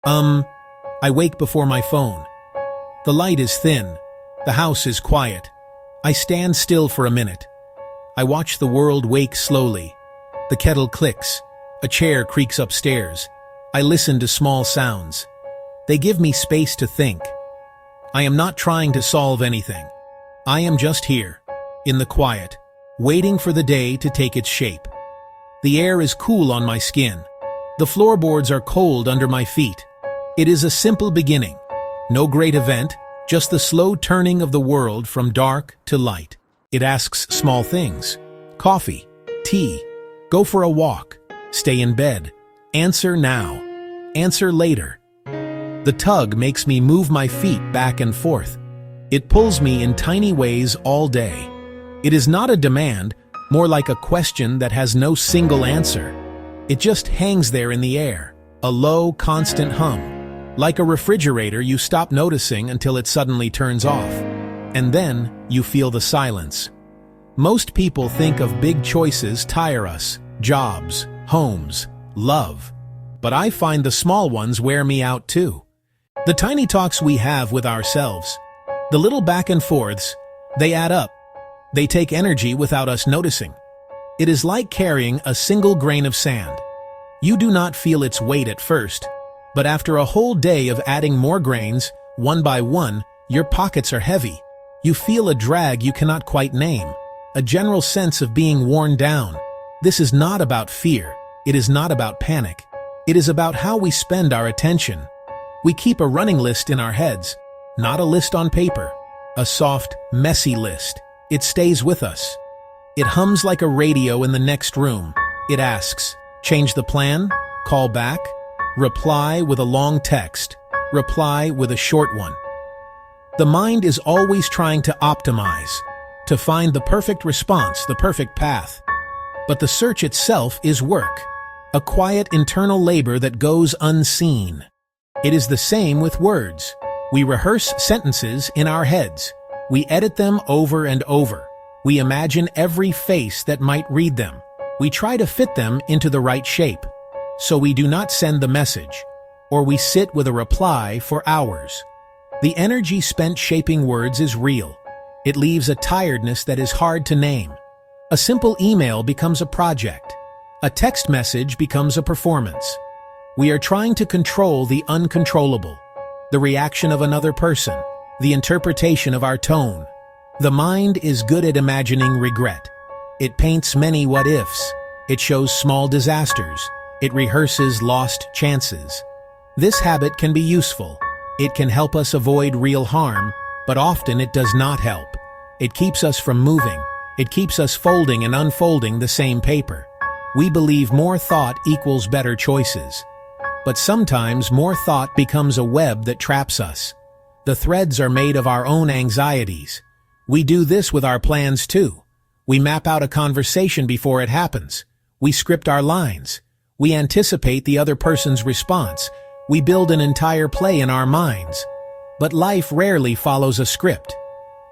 I wake before my phone. The light is thin. The house is quiet. I stand still for a minute. I watch the world wake slowly. The kettle clicks. A chair creaks upstairs. I listen to small sounds. They give me space to think. I am not trying to solve anything. I am just here, in the quiet, waiting for the day to take its shape. The air is cool on my skin. The floorboards are cold under my feet. It is a simple beginning. No great event, just the slow turning of the world from dark to light. It asks small things. Coffee, tea, go for a walk, stay in bed, answer now, answer later. The tug makes me move my feet back and forth. It pulls me in tiny ways all day. It is not a demand, more like a question that has no single answer. It just hangs there in the air, a low, constant hum. Like a refrigerator you stop noticing until it suddenly turns off. And then you feel the silence. Most people think of big choices tire us, jobs, homes, love. But I find the small ones wear me out too. The tiny talks we have with ourselves, the little back and forths, they add up. They take energy without us noticing. It is like carrying a single grain of sand. You do not feel its weight at first, but after a whole day of adding more grains, one by one, your pockets are heavy. You feel a drag you cannot quite name, a general sense of being worn down. This is not about fear. It is not about panic. It is about how we spend our attention. We keep a running list in our heads, not a list on paper, a soft, messy list. It stays with us. It hums like a radio in the next room. It asks, change the plan, call back, reply with a long text, reply with a short one. The mind is always trying to optimize, to find the perfect response, the perfect path. But the search itself is work, a quiet internal labor that goes unseen. It is the same with words. We rehearse sentences in our heads. We edit them over and over. We imagine every face that might read them. We try to fit them into the right shape. So we do not send the message, or we sit with a reply for hours. The energy spent shaping words is real. It leaves a tiredness that is hard to name. A simple email becomes a project. A text message becomes a performance. We are trying to control the uncontrollable, the reaction of another person, the interpretation of our tone. The mind is good at imagining regret. It paints many what-ifs. It shows small disasters. It rehearses lost chances. This habit can be useful. It can help us avoid real harm, but often it does not help. It keeps us from moving. It keeps us folding and unfolding the same paper. We believe more thought equals better choices. But sometimes more thought becomes a web that traps us. The threads are made of our own anxieties. We do this with our plans too. We map out a conversation before it happens. We script our lines. We anticipate the other person's response. We build an entire play in our minds. But life rarely follows a script.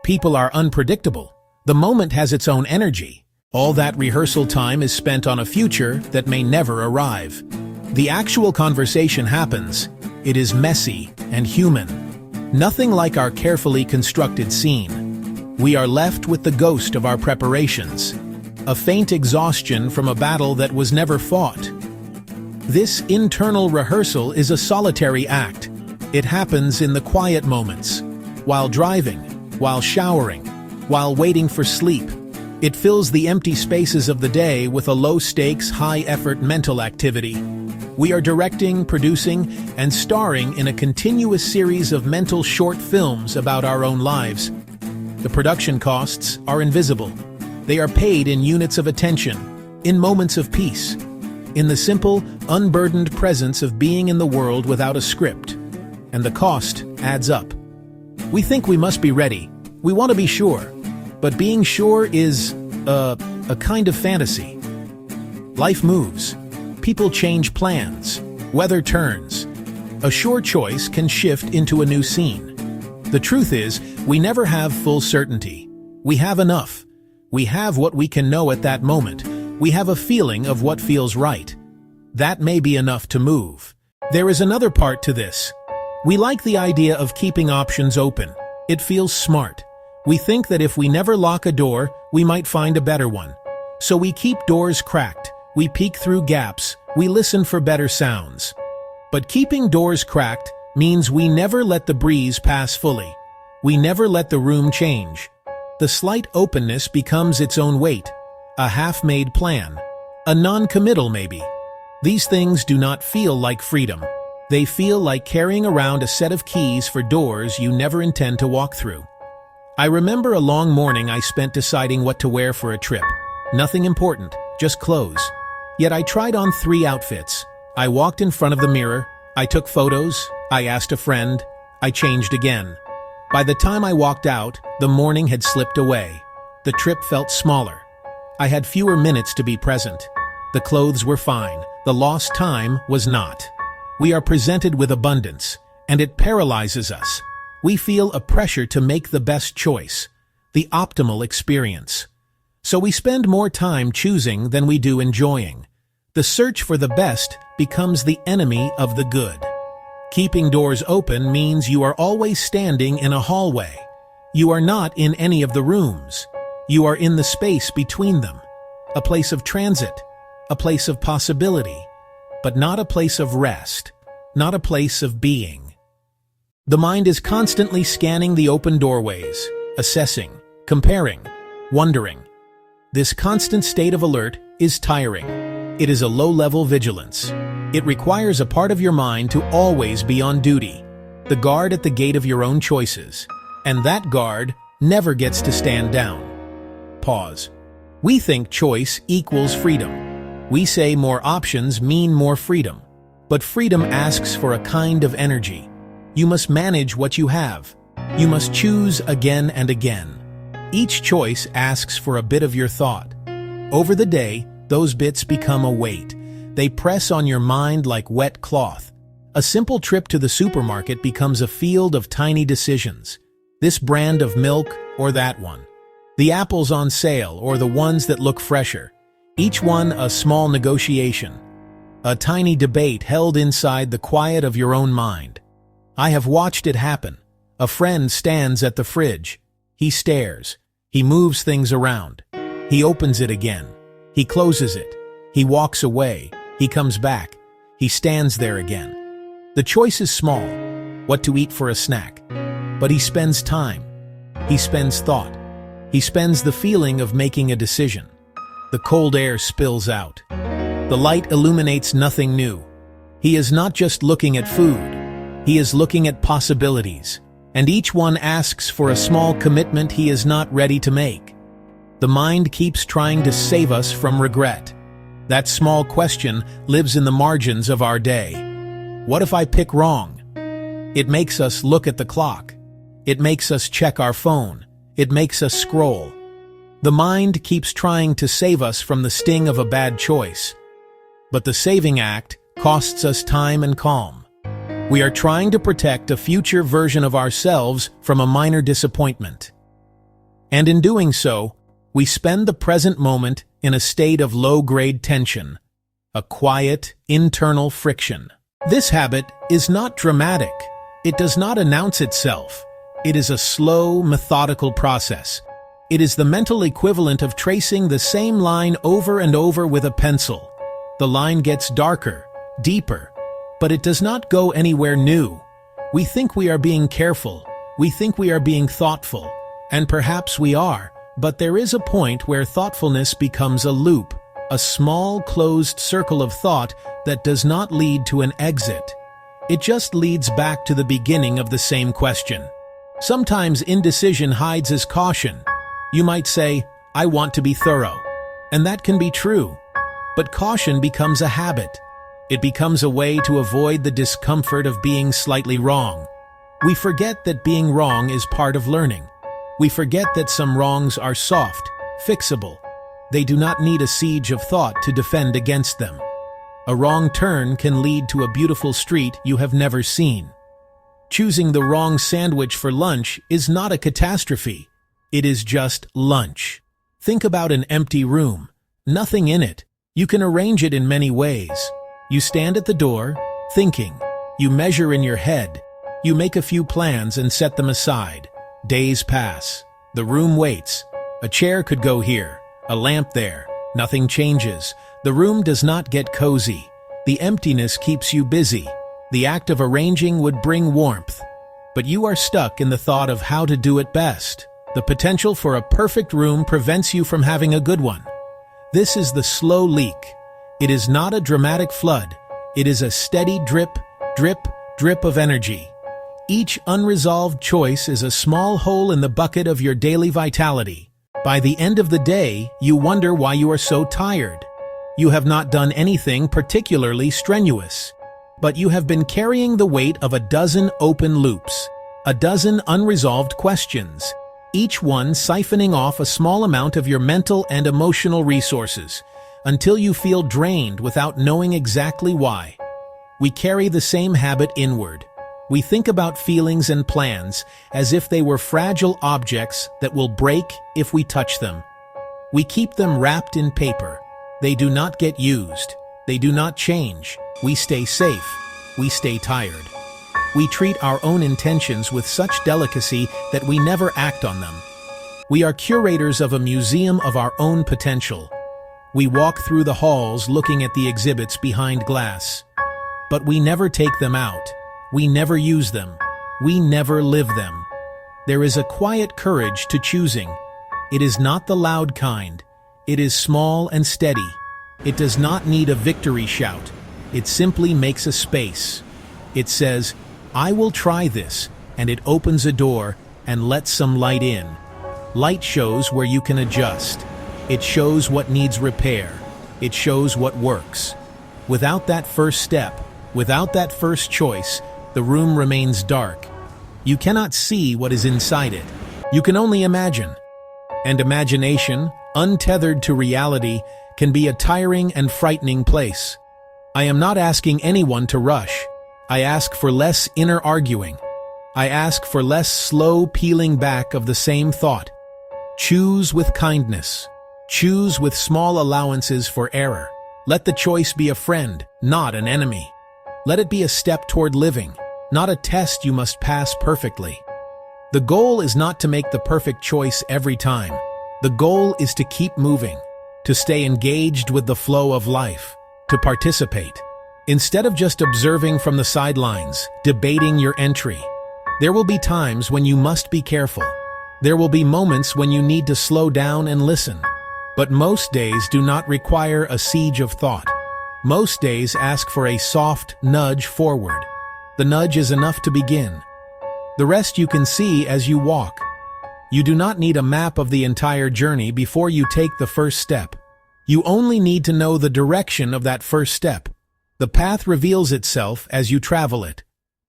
People are unpredictable. The moment has its own energy. All that rehearsal time is spent on a future that may never arrive. The actual conversation happens. It is messy and human. Nothing like our carefully constructed scene. We are left with the ghost of our preparations, a faint exhaustion from a battle that was never fought. This internal rehearsal is a solitary act. It happens in the quiet moments, while driving, while showering, while waiting for sleep. It fills the empty spaces of the day with a low-stakes, high-effort mental activity. We are directing, producing, and starring in a continuous series of mental short films about our own lives. The production costs are invisible. They are paid in units of attention, in moments of peace, in the simple, unburdened presence of being in the world without a script. And the cost adds up. We think we must be ready. We want to be sure. But being sure is a kind of fantasy. Life moves. People change plans. Weather turns. A sure choice can shift into a new scene. The truth is, we never have full certainty. We have enough. We have what we can know at that moment. We have a feeling of what feels right. That may be enough to move. There is another part to this. We like the idea of keeping options open. It feels smart. We think that if we never lock a door, we might find a better one. So we keep doors cracked, we peek through gaps, we listen for better sounds. But keeping doors cracked means we never let the breeze pass fully. We never let the room change. The slight openness becomes its own weight, a half-made plan, a non-committal maybe. These things do not feel like freedom. They feel like carrying around a set of keys for doors you never intend to walk through. I remember a long morning I spent deciding what to wear for a trip. Nothing important, just clothes. Yet I tried on 3 outfits. I walked in front of the mirror, I took photos, I asked a friend, I changed again. By the time I walked out, the morning had slipped away. The trip felt smaller. I had fewer minutes to be present. The clothes were fine. The lost time was not. We are presented with abundance, and it paralyzes us. We feel a pressure to make the best choice, the optimal experience. So we spend more time choosing than we do enjoying. The search for the best becomes the enemy of the good. Keeping doors open means you are always standing in a hallway. You are not in any of the rooms. You are in the space between them, a place of transit, a place of possibility, but not a place of rest, not a place of being. The mind is constantly scanning the open doorways, assessing, comparing, wondering. This constant state of alert is tiring. It is a low-level vigilance. It requires a part of your mind to always be on duty, the guard at the gate of your own choices, and that guard never gets to stand down. Pause. We think choice equals freedom. We say more options mean more freedom. But freedom asks for a kind of energy. You must manage what you have. You must choose again and again. Each choice asks for a bit of your thought. Over the day, those bits become a weight. They press on your mind like wet cloth. A simple trip to the supermarket becomes a field of tiny decisions. This brand of milk or that one. The apples on sale or the ones that look fresher. Each one a small negotiation. A tiny debate held inside the quiet of your own mind. I have watched it happen. A friend stands at the fridge. He stares. He moves things around. He opens it again. He closes it. He walks away. He comes back. He stands there again. The choice is small, what to eat for a snack. But he spends time. He spends thought. He spends the feeling of making a decision. The cold air spills out. The light illuminates nothing new. He is not just looking at food. He is looking at possibilities. And each one asks for a small commitment he is not ready to make. The mind keeps trying to save us from regret. That small question lives in the margins of our day. What if I pick wrong? It makes us look at the clock. It makes us check our phone. It makes us scroll. The mind keeps trying to save us from the sting of a bad choice. But the saving act costs us time and calm. We are trying to protect a future version of ourselves from a minor disappointment. And in doing so, we spend the present moment in a state of low-grade tension, a quiet, internal friction. This habit is not dramatic. It does not announce itself. It is a slow, methodical process. It is the mental equivalent of tracing the same line over and over with a pencil. The line gets darker, deeper, but it does not go anywhere new. We think we are being careful. We think we are being thoughtful. And perhaps we are. But there is a point where thoughtfulness becomes a loop, a small closed circle of thought that does not lead to an exit. It just leads back to the beginning of the same question. Sometimes indecision hides as caution. You might say, I want to be thorough. And that can be true. But caution becomes a habit. It becomes a way to avoid the discomfort of being slightly wrong. We forget that being wrong is part of learning. We forget that some wrongs are soft, fixable. They do not need a siege of thought to defend against them. A wrong turn can lead to a beautiful street you have never seen. Choosing the wrong sandwich for lunch is not a catastrophe. It is just lunch. Think about an empty room. Nothing in it. You can arrange it in many ways. You stand at the door, thinking. You measure in your head. You make a few plans and set them aside. Days pass. The room waits. A chair could go here, a lamp there. Nothing changes. The room does not get cozy. The emptiness keeps you busy. The act of arranging would bring warmth. But you are stuck in the thought of how to do it best. The potential for a perfect room prevents you from having a good one. This is the slow leak. It is not a dramatic flood. It is a steady drip, drip, drip of energy. Each unresolved choice is a small hole in the bucket of your daily vitality. By the end of the day, you wonder why you are so tired. You have not done anything particularly strenuous, but you have been carrying the weight of a dozen open loops, a dozen unresolved questions, each one siphoning off a small amount of your mental and emotional resources, until you feel drained without knowing exactly why. We carry the same habit inward. We think about feelings and plans as if they were fragile objects that will break if we touch them. We keep them wrapped in paper. They do not get used. They do not change. We stay safe. We stay tired. We treat our own intentions with such delicacy that we never act on them. We are curators of a museum of our own potential. We walk through the halls looking at the exhibits behind glass. But we never take them out. We never use them. We never live them. There is a quiet courage to choosing. It is not the loud kind. It is small and steady. It does not need a victory shout. It simply makes a space. It says, I will try this, and it opens a door and lets some light in. Light shows where you can adjust. It shows what needs repair. It shows what works. Without that first step, without that first choice, the room remains dark. You cannot see what is inside it. You can only imagine. And imagination, untethered to reality, can be a tiring and frightening place. I am not asking anyone to rush. I ask for less inner arguing. I ask for less slow peeling back of the same thought. Choose with kindness. Choose with small allowances for error. Let the choice be a friend, not an enemy. Let it be a step toward living, not a test you must pass perfectly. The goal is not to make the perfect choice every time. The goal is to keep moving, to stay engaged with the flow of life, to participate. Instead of just observing from the sidelines, debating your entry. There will be times when you must be careful. There will be moments when you need to slow down and listen. But most days do not require a siege of thought. Most days ask for a soft nudge forward. The nudge is enough to begin. The rest you can see as you walk. You do not need a map of the entire journey before you take the first step. You only need to know the direction of that first step. The path reveals itself as you travel it,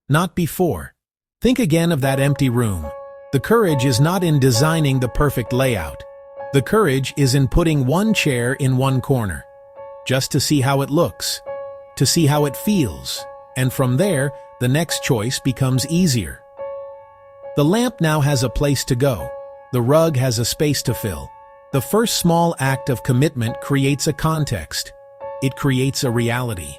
not before. Think again of that empty room. The courage is not in designing the perfect layout. The courage is in putting one chair in one corner, just to see how it looks, to see how it feels, and from there, the next choice becomes easier. The lamp now has a place to go. The rug has a space to fill. The first small act of commitment creates a context. It creates a reality.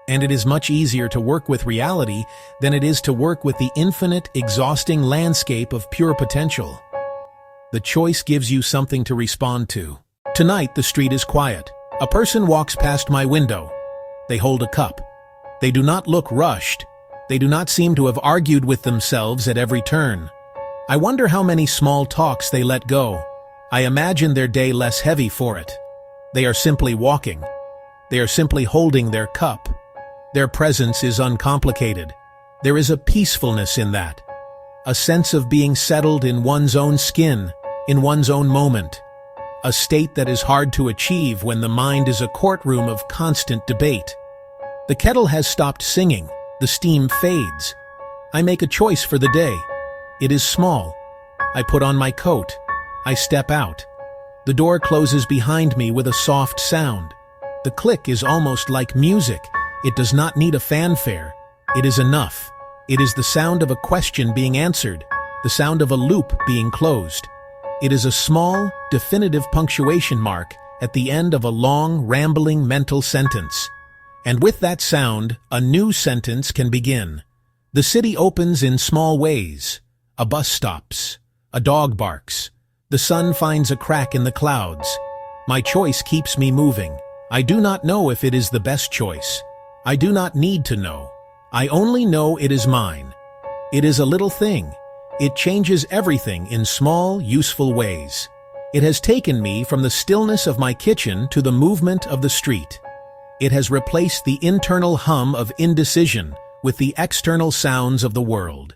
And it is much easier to work with reality than it is to work with the infinite, exhausting landscape of pure potential. The choice gives you something to respond to. Tonight, the street is quiet. A person walks past my window. They hold a cup. They do not look rushed. They do not seem to have argued with themselves at every turn. I wonder how many small talks they let go. I imagine their day less heavy for it. They are simply walking. They are simply holding their cup. Their presence is uncomplicated. There is a peacefulness in that. A sense of being settled in one's own skin, in one's own moment. A state that is hard to achieve when the mind is a courtroom of constant debate. The kettle has stopped singing. The steam fades. I make a choice for the day. It is small. I put on my coat. I step out. The door closes behind me with a soft sound. The click is almost like music. It does not need a fanfare. It is enough. It is the sound of a question being answered, the sound of a loop being closed. It is a small, definitive punctuation mark at the end of a long, rambling mental sentence. And with that sound, a new sentence can begin. The city opens in small ways. A bus stops. A dog barks. The sun finds a crack in the clouds. My choice keeps me moving. I do not know if it is the best choice. I do not need to know. I only know it is mine. It is a little thing. It changes everything in small, useful ways. It has taken me from the stillness of my kitchen to the movement of the street. It has replaced the internal hum of indecision with the external sounds of the world.